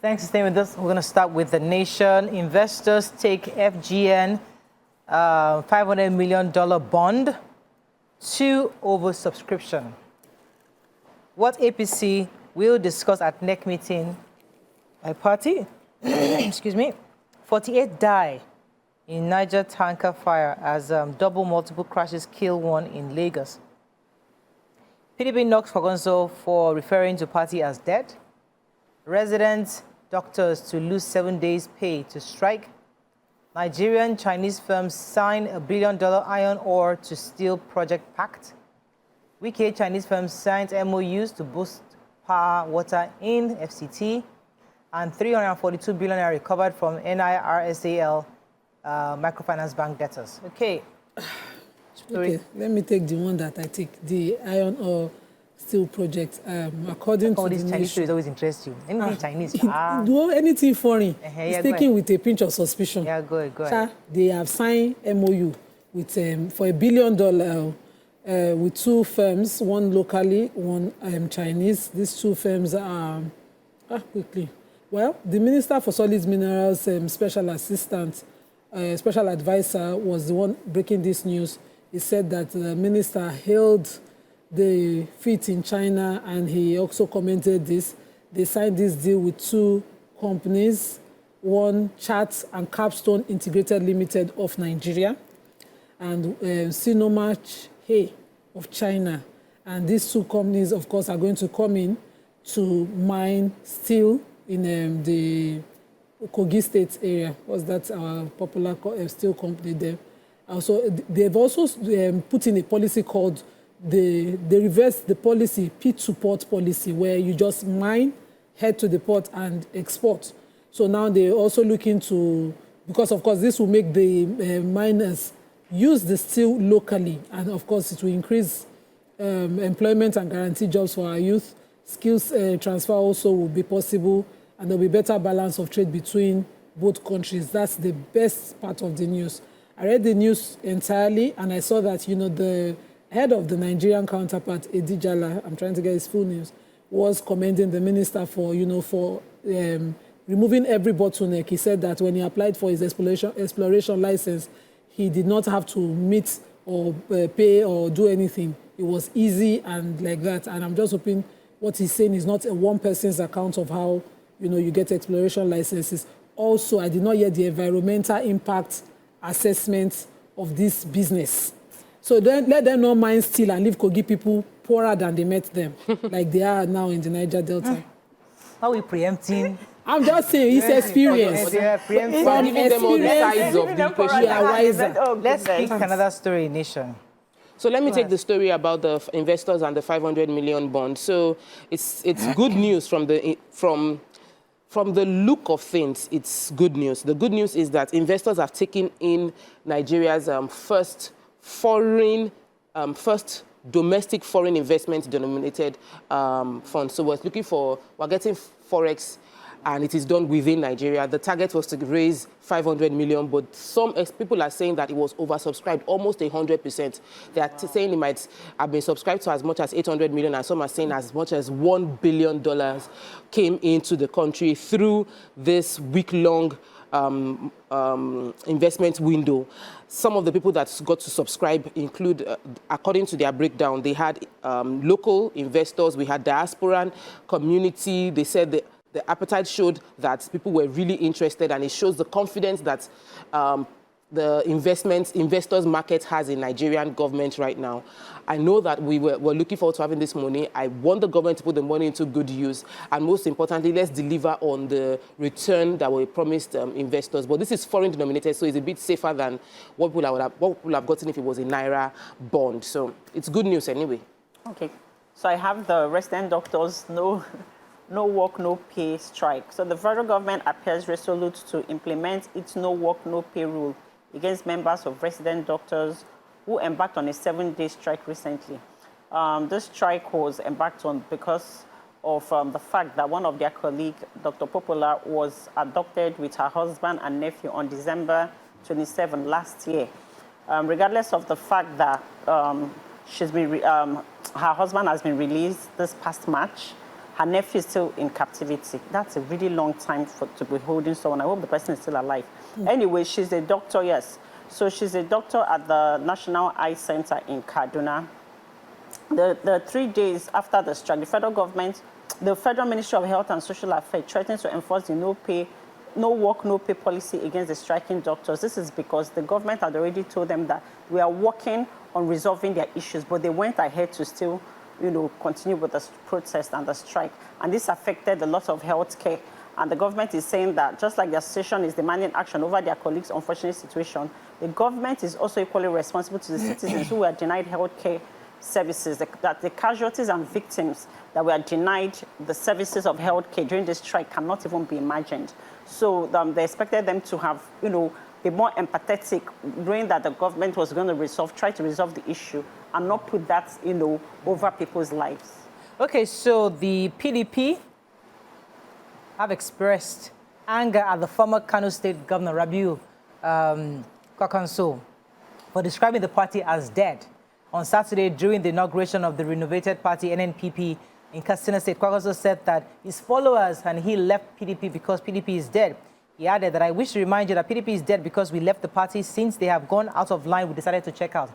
Thanks for staying with us. We're going to start with the nation. Investors take FGN $500 million bond to oversubscription. What APC will discuss at NEC meeting by party, excuse me, 48 die in Niger tanker fire as double multiple crashes kill one in Lagos. PDP knocks Kwagonso for referring to party as dead. Residents, doctors to lose 7 days pay to strike. Nigerian Chinese firms sign $1 billion iron ore to steel project pact. UK Chinese firms signed MOUs to boost power water in FCT. And 342 billion are recovered from NIRSAL microfinance bank debtors. Okay. Okay, let me take the one that I take, the iron ore steel project. According to these the Chinese stories always interest you. Anything Chinese. Do anything foreign. It's taken with a pinch of suspicion. Yeah, go ahead. They have signed MOU with for $1 billion with two firms, one locally, one Chinese. These two firms are quickly. Well, the Minister for Solid Minerals special assistant, special advisor was the one breaking this news. He said that the minister hailed the feat in China, and he also commented this. They signed this deal with two companies, one Chat and Capstone Integrated Limited of Nigeria, and Sinomach He of China. And these two companies, of course, are going to come in to mine steel in the Kogi State area. Was that our popular steel company there? Also, they've also put in a policy called they reverse the policy, pit support policy, where you just mine, head to the port and export. So now they're also looking to, because of course this will make the miners use the steel locally, and of course it will increase employment and guarantee jobs for our youth. Skills transfer also will be possible, and there'll be better balance of trade between both countries. That's the best part of the news. I read the news entirely, and I saw that, you know, the head of the Nigerian counterpart, Edijala, I'm trying to get his full names, was commending the minister for, you know, for removing every bottleneck. He said that when he applied for his exploration license, he did not have to meet or pay or do anything. It was easy and like that. And I'm just hoping what he's saying is not a one person's account of how, you know, you get exploration licenses. Also, I did not hear the environmental impact assessment of this business. So then let them not mine steel and leave Kogi people poorer than they met them, like they are now in the Niger Delta. How are we preempting? I'm just saying, it's experience. From giving them all the sides of the equation. Let's pick another story, Nation. So let me take the story about the investors and the 500 million bond. So it's good news from the look of things. It's good news. The good news is that investors have taken in Nigeria's first domestic foreign investment denominated fund. So we're getting forex, and it is done within Nigeria. The target was to raise 500 million, but some people are saying that it was oversubscribed, almost 100%. They are saying it might have been subscribed to as much as 800 million, and some are saying as much as $1 billion came into the country through this week-long investment window. Some of the people that got to subscribe include, according to their breakdown, they had local investors, we had diaspora community. They said the appetite showed that people were really interested, and it shows the confidence that the investors market has in Nigerian government right now. I know that we're looking forward to having this money. I want the government to put the money into good use, and most importantly, let's deliver on the return that we promised investors. But this is foreign denominated, so it's a bit safer than what people have gotten if it was a Naira bond. So it's good news anyway. Okay, so I have the resident doctors, no work, no pay strike. So the federal government appears resolute to implement its no work, no pay rule against members of resident doctors who embarked on a 7-day strike recently. This strike was embarked on because of the fact that one of their colleagues, Dr. Popular, was abducted with her husband and nephew on December 27 last year. Regardless of the fact that her husband has been released this past March, Her nephew is still in captivity. That's a really long time to be holding someone. I hope the person is still alive. Anyway, she's a doctor, yes. So she's a doctor at the National Eye Center in Kaduna. The 3 days after the strike, the Federal Ministry of Health and Social Affairs threatened to enforce the no work, no pay policy against the striking doctors. This is because the government had already told them that we are working on resolving their issues, but they went ahead to still, continue with the protest and the strike. And this affected a lot of health care. And the government is saying that just like the association is demanding action over their colleagues' unfortunate situation, the government is also equally responsible to the citizens who were denied health care services, that the casualties and victims that were denied the services of health care during this strike cannot even be imagined. So they expected them to have, be more empathetic, knowing that the government was going to try to resolve the issue and not put that, over people's lives. Okay, so the PDP have expressed anger at the former Kano State Governor, Rabiu Kwankwaso, for describing the party as dead. On Saturday, during the inauguration of the renovated party, NNPP, in Kaduna State, Kwankwaso said that his followers and he left PDP because PDP is dead. He added that, I wish to remind you that PDP is dead because we left the party. Since they have gone out of line, we decided to check out.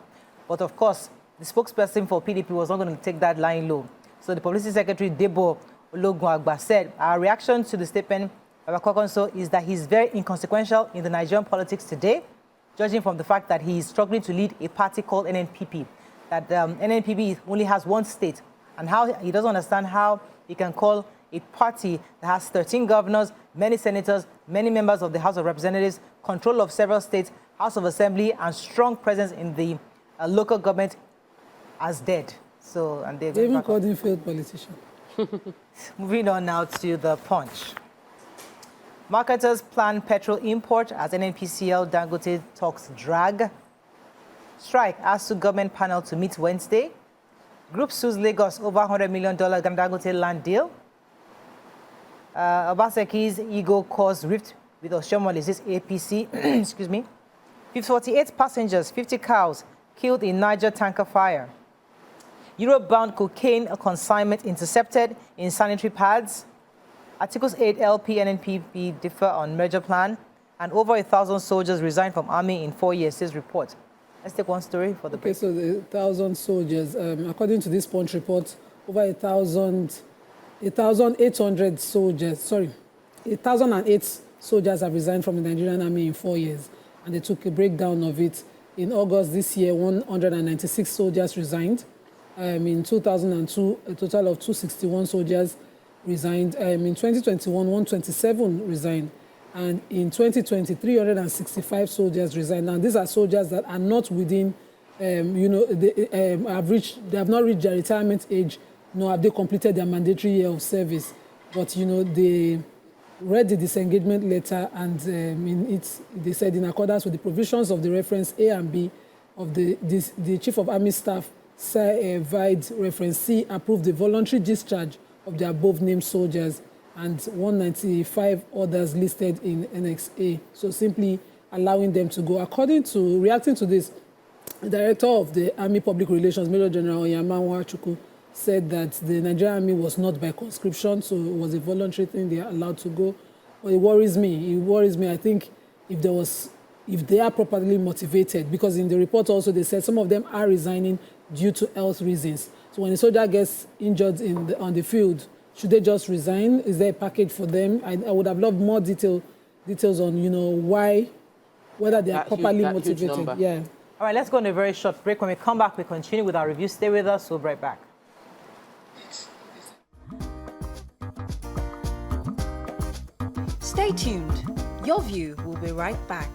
But of course, the spokesperson for PDP was not going to take that line low. So the Publicity Secretary, Debo Ologunagba, said, our reaction to the statement of Kwankwaso is that he's very inconsequential in the Nigerian politics today, judging from the fact that he is struggling to lead a party called NNPP. That NNPP only has one state, and how he doesn't understand how he can call a party that has 13 governors, many senators, many members of the House of Representatives, control of several states, House of Assembly, and strong presence in the local government as dead. So, and they even called him failed politician. Moving on now to the Punch. Marketers plan petrol import as NNPCL Dangote talks drag. Strike asks to government panel to meet Wednesday. Group sues Lagos over $100 million Dangote land deal. Obaseki's ego caused rift with Oshiomhole, this APC. Excuse me. 48 passengers, 50 cows killed in Niger tanker fire. Europe-bound cocaine consignment intercepted in sanitary pads. Articles 8 LP and NNPP differ on merger plan. And over 1,000 soldiers resigned from army in 4 years, says report. Let's take one story for the break. Okay, so the 1,000 soldiers, according to this Punch report, over 1,800 soldiers, 1,008 soldiers have resigned from the Nigerian army in 4 years. And they took a breakdown of it. In August this year, 196 soldiers resigned. In 2002, a total of 261 soldiers resigned. In 2021, 127 resigned. And in 2020, 365 soldiers resigned. Now, these are soldiers that are not within, they have not reached their retirement age, nor have they completed their mandatory year of service. But, they read the disengagement letter, and they said, in accordance with the provisions of the reference A and B of the Chief of Army Staff, Vide reference C, approved the voluntary discharge of the above-named soldiers and 195 others listed in Annex A. So simply allowing them to go. Reacting to this, the director of the Army Public Relations, Major General Oyama Nwachukwu, said that the Nigerian Army was not by conscription, so it was a voluntary thing, they are allowed to go. But it worries me. I think if they are properly motivated, because in the report also they said some of them are resigning due to health reasons. So when a soldier gets injured on the field, should they just resign? Is there a package for them? I would have loved more details on, whether they are properly motivated. Yeah. All right, let's go on a very short break. When we come back, we continue with our review. Stay with us. We'll be right back. Stay tuned. Your View will be right back.